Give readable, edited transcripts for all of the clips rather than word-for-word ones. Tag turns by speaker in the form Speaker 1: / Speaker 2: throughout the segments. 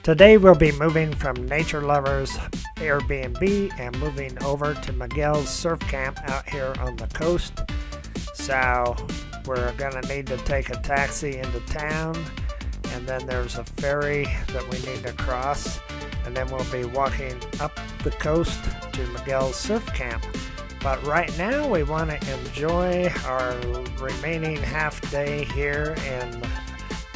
Speaker 1: Today we'll be moving from Nature Lovers Airbnb and moving over to Miguel's surf camp out here on the coast. So we're going to need to take a taxi into town, and then there's a ferry that we need to cross, and then we'll be walking up the coast to Miguel's surf camp. But right now we want to enjoy our remaining half day here in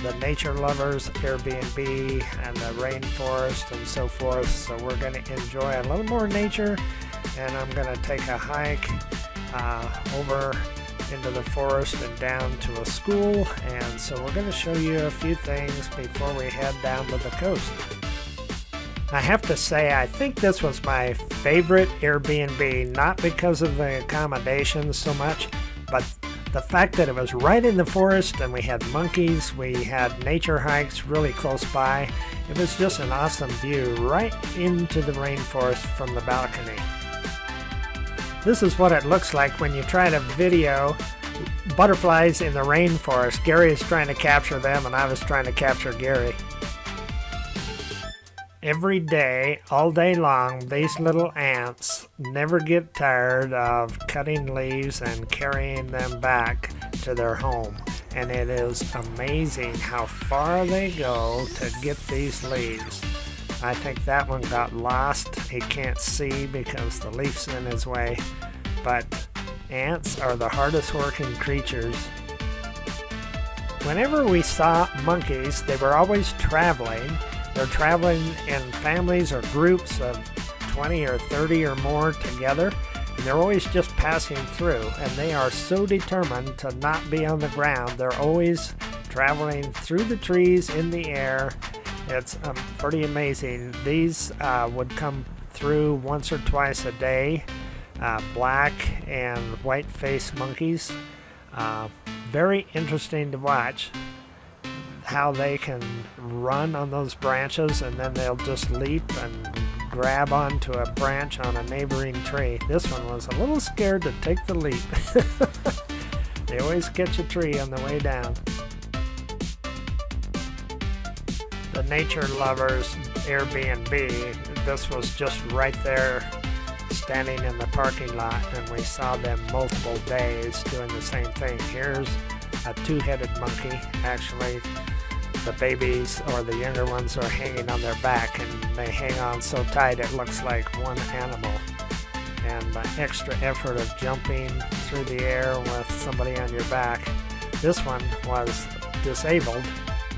Speaker 1: the Nature Lovers Airbnb and the rainforest and so forth. So we're going to enjoy a little more nature, and I'm going to take a hike over into the forest and down to a school. And so we're going to show you a few things before we head down to the coast. I have to say, I think this was my favorite Airbnb, not because of the accommodations so much, but the fact that it was right in the forest and we had monkeys, we had nature hikes really close by. It was just an awesome view right into the rainforest from the balcony. This is what it looks like when you try to video butterflies in the rainforest. Gary is trying to capture them and I was trying to capture Gary. Every day, all day long, these little ants never get tired of cutting leaves and carrying them back to their home. And it is amazing how far they go to get these leaves. I think that one got lost. He can't see because the leaf's in his way. But ants are the hardest working creatures. Whenever we saw monkeys, they were always traveling. They're traveling in families or groups of 20 or 30 or more together, and they're always just passing through, and they are so determined to not be on the ground. They're always traveling through the trees in the air. It's pretty amazing. These would come through once or twice a day, black and white-faced monkeys. Very interesting to watch how they can run on those branches, and then they'll just leap and grab onto a branch on a neighboring tree. This one was a little scared to take the leap. They always catch a tree on the way down. The Nature Lovers Airbnb, this was just right there standing in the parking lot, and we saw them multiple days doing the same thing. Here's a two-headed monkey. Actually, the babies or the younger ones are hanging on their back, and they hang on so tight it looks like one animal. And the extra effort of jumping through the air with somebody on your back. This one was disabled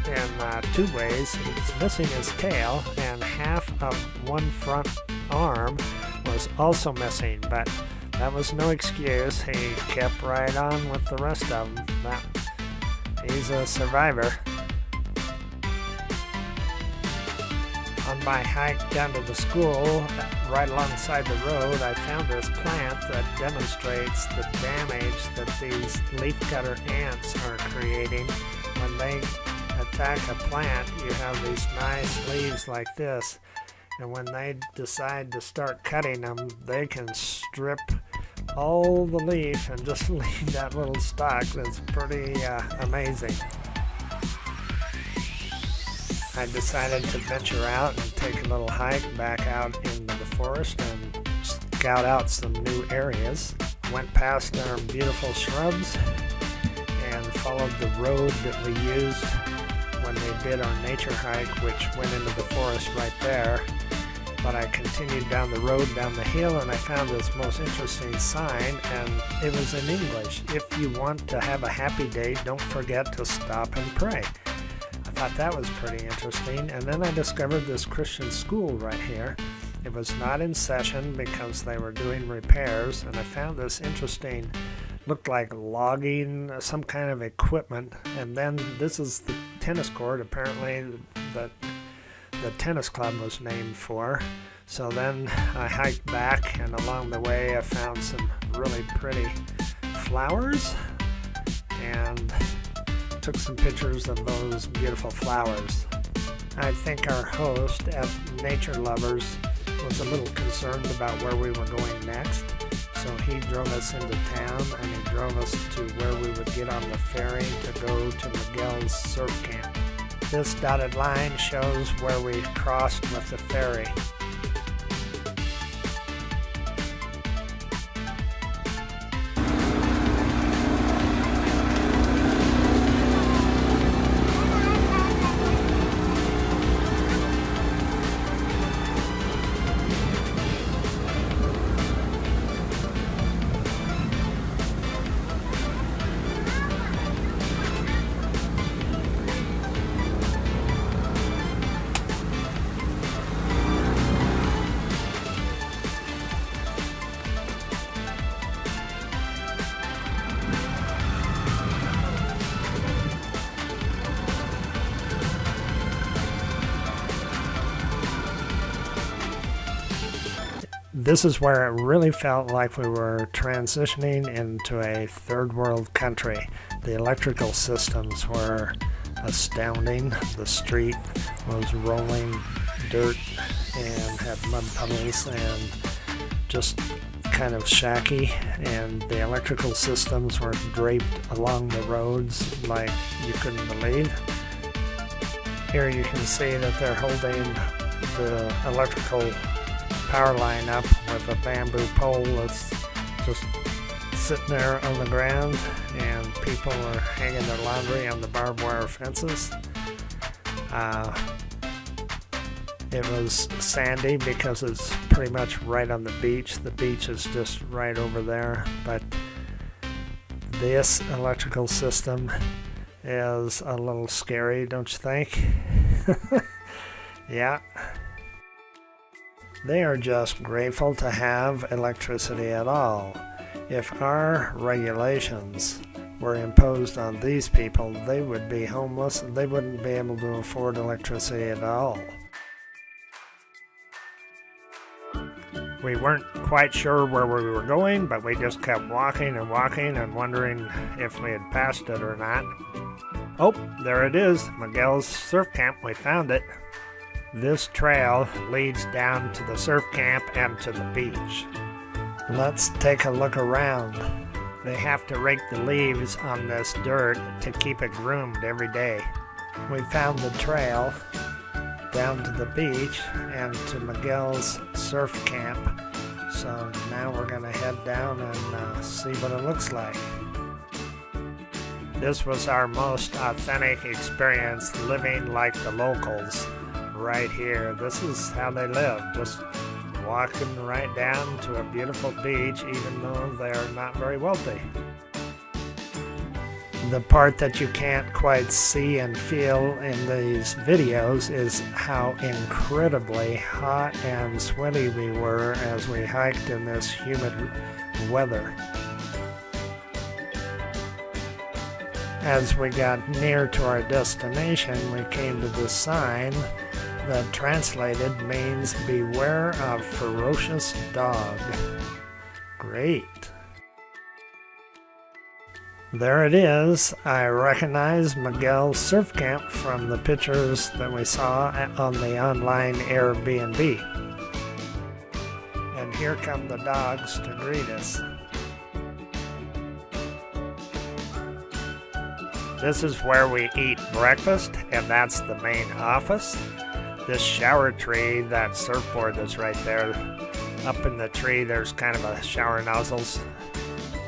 Speaker 1: in two ways. He's missing his tail, and half of one front arm was also missing, but that was no excuse. He kept right on with the rest of them. He's a survivor. On my hike down to the school, right alongside the road, I found this plant that demonstrates the damage that these leafcutter ants are creating. When they attack a plant, you have these nice leaves like this, and when they decide to start cutting them, they can strip all the leaf and just leave that little stalk. That's pretty amazing. I decided to venture out and take a little hike back out into the forest and scout out some new areas. Went past our beautiful shrubs and followed the road that we used when we did our nature hike, which went into the forest right there. But I continued down the road, down the hill, and I found this most interesting sign, and it was in English. If you want to have a happy day, don't forget to stop and pray. I thought that was pretty interesting. And then I discovered this Christian school right here. It was not in session because they were doing repairs, and I found this interesting, looked like logging, some kind of equipment. And then this is the tennis court, apparently, that the tennis club was named for. So then I hiked back, and along the way I found some really pretty flowers and took some pictures of those beautiful flowers. I think our host at Nature Lovers was a little concerned about where we were going next, so he drove us into town, and he drove us to where we would get on the ferry to go to Miguel's surf camp. This dotted line shows where we crossed with the ferry. This is where it really felt like we were transitioning into a third world country. The electrical systems were astounding. The street was rolling dirt and had mud puddles and just kind of shacky, and the electrical systems were draped along the roads like you couldn't believe. Here you can see that they're holding the electrical power line up with a bamboo pole that's just sitting there on the ground, and people are hanging their laundry on the barbed wire fences. It was sandy because it's pretty much right on the beach. The beach is just right over there, but this electrical system is a little scary, don't you think? Yeah. They are just grateful to have electricity at all. If our regulations were imposed on these people, they would be homeless and they wouldn't be able to afford electricity at all. We weren't quite sure where we were going, but we just kept walking and walking and wondering if we had passed it or not. Oh, there it is, Miguel's surf camp. We found it. This trail leads down to the surf camp and to the beach. Let's take a look around. They have to rake the leaves on this dirt to keep it groomed every day. We found the trail down to the beach and to Miguel's surf camp. So now we're going to head down and see what it looks like. This was our most authentic experience, living like the locals. Right here. This is how they live, just walking right down to a beautiful beach, even though they're not very wealthy. The part that you can't quite see and feel in these videos is how incredibly hot and sweaty we were as we hiked in this humid weather. As we got near to our destination, we came to this sign that translated means "Beware of ferocious dog." Great. There it is. I recognize Miguel's surf camp from the pictures that we saw on the online Airbnb. And here come the dogs to greet us. This is where we eat breakfast, and that's the main office. This shower tree, that surfboard that's right there, up in the tree there's kind of a shower nozzles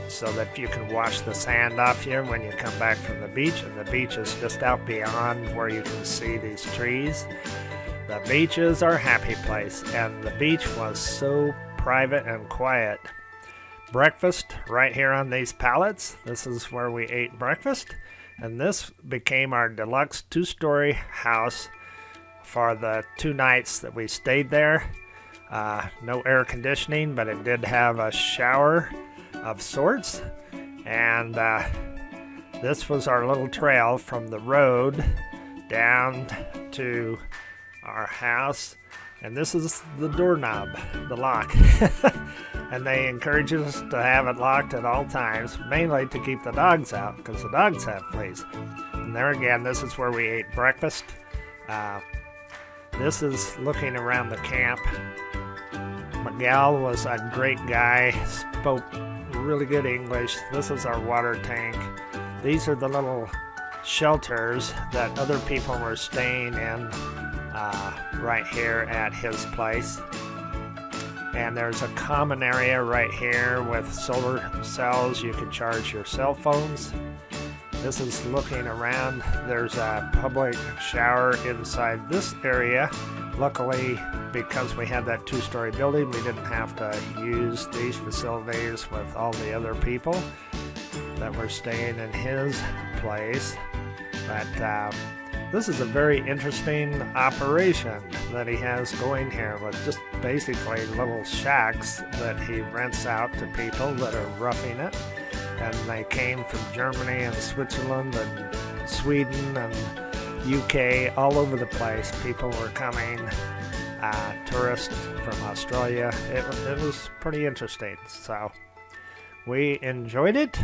Speaker 1: so that you can wash the sand off you when you come back from the beach, and the beach is just out beyond where you can see these trees. The beach is our happy place, and the beach was so private and quiet. Breakfast right here on these pallets. This is where we ate breakfast, and this became our deluxe 2-story house for the 2 nights that we stayed there. No air conditioning, but it did have a shower of sorts. And this was our little trail from the road down to our house. And this is the doorknob, the lock. And they encourage us to have it locked at all times, mainly to keep the dogs out, because the dogs have fleas. And there again, this is where we ate breakfast. This is looking around the camp. Miguel was a great guy, spoke really good English. This is our water tank. These are the little shelters that other people were staying in right here at his place. And there's a common area right here with solar cells. You can charge your cell phones. This is looking around. There's a public shower inside this area. Luckily, because we had that two-story building, we didn't have to use these facilities with all the other people that were staying in his place. But this is a very interesting operation that he has going here, with just basically little shacks that he rents out to people that are roughing it. And they came from Germany and Switzerland and Sweden and UK, all over the place. People were coming, tourists from Australia. It was pretty interesting. So we enjoyed it.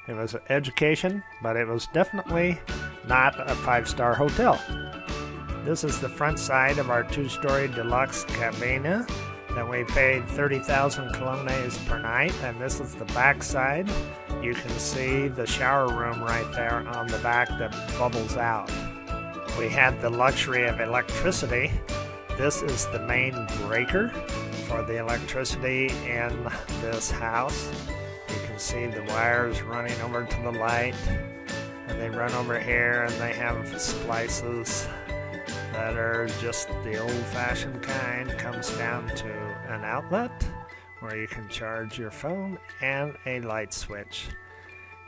Speaker 1: It was an education, but it was definitely not a five-star hotel. This is the front side of our two-story deluxe cabina that we paid 30,000 colones per night, and this is the back side. You can see the shower room right there on the back that bubbles out. We had the luxury of electricity. This is the main breaker for the electricity in this house. You can see the wires running over to the light, and they run over here, and they have splices that are just the old-fashioned kind. Comes down to an outlet where you can charge your phone and a light switch.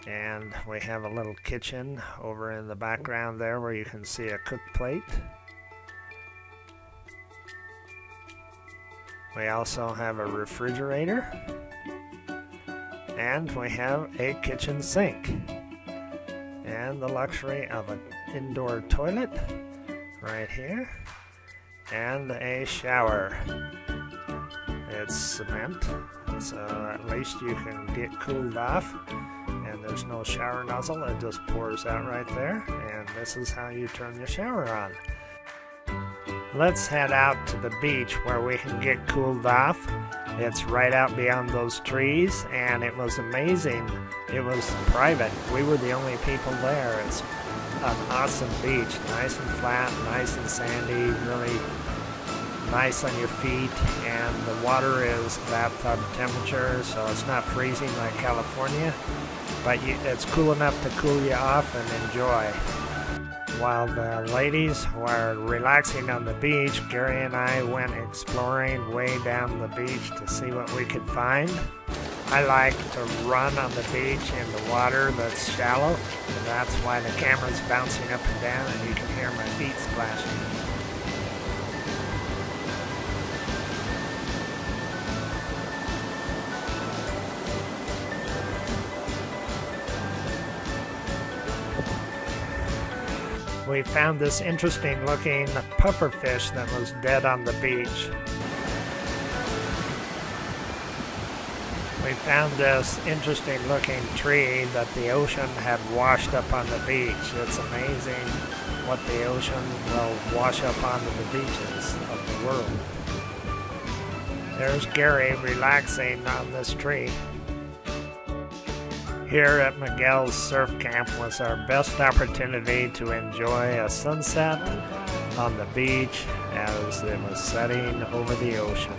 Speaker 1: And we have a little kitchen over in the background there where you can see a cook plate. We also have a refrigerator, and we have a kitchen sink, and the luxury of an indoor toilet right here, and a shower. It's cement, so at least you can get cooled off, and there's no shower nozzle. It just pours out right there, and this is how you turn your shower on. Let's head out to the beach where we can get cooled off. It's right out beyond those trees, and it was amazing. It was private. We were the only people there. It's an awesome beach, nice and flat, nice and sandy, really nice on your feet, and the water is bathtub temperature, so it's not freezing like California, but it's cool enough to cool you off and enjoy. While the ladies were relaxing on the beach, Gary and I went exploring way down the beach to see what we could find. I like to run on the beach in the water that's shallow, and that's why the camera's bouncing up and down and you can hear my feet splashing. We found this interesting looking pufferfish that was dead on the beach. We found this interesting looking tree that the ocean had washed up on the beach. It's amazing what the ocean will wash up onto the beaches of the world. There's Gary relaxing on this tree. Here at Miguel's surf camp was our best opportunity to enjoy a sunset on the beach as it was setting over the ocean.